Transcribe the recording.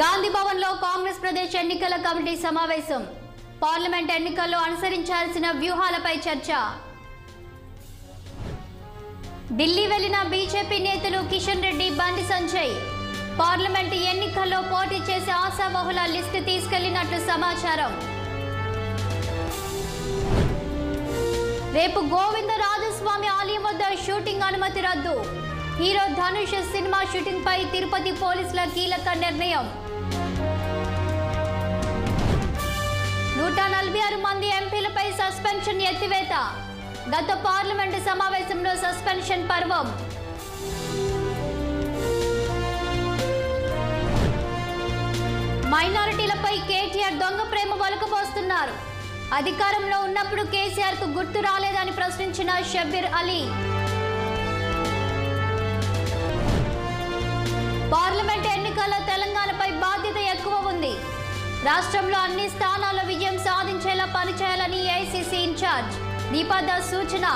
గాంధీ భవన్ లో కాంగ్రెస్ ప్రదేశ్ ఎన్నికల కమిటీ సమావేశం. పార్లమెంట్ ఎన్నికల్లో అనుసరించాల్సిన వ్యూహాలపై చర్చ. ఢిల్లీ వెళ్లిన బీజేపీ నేతలు కిషన్ రెడ్డి, బండి సంజయ్ పార్లమెంట్ ఎన్నికల్లో పోటీ చేసే ఆశావహుల లిస్టు తీసుకెళ్లినట్లు సమాచారం. రేపు గోవిందరాజస్వామి ఆలయం వద్ద షూటింగ్ అనుమతి రద్దు. హీరో ధనుష్ సినిమా షూటింగ్ పై తిరుపతి పోలీసుల కీలక నిర్ణయం. 146 మంది ఎంపీలపై సస్పెన్షన్ ఎత్తివేత. గత పార్లమెంటు సమావేశంలో సస్పెన్షన్ పర్వం. మైనారిటీలపై కేటీఆర్ దొంగ ప్రేమ వలకపోస్తున్నారు. అధికారంలో ఉన్నప్పుడు కేసీఆర్ కు గుర్తు రాలేదని ప్రశ్నించిన షబ్బీర్ అలీ. పార్లమెంట్ ఎన్నికల్లో తెలంగాణపై బాధ్యత ఎక్కువ ఉంది. రాష్ట్రంలో అన్ని స్థానాల్లో విజయం సాధించేలా పనిచేయాలని ఏఐసీసీ ఇన్ఛార్జ్ దీపాదాస్ సూచన.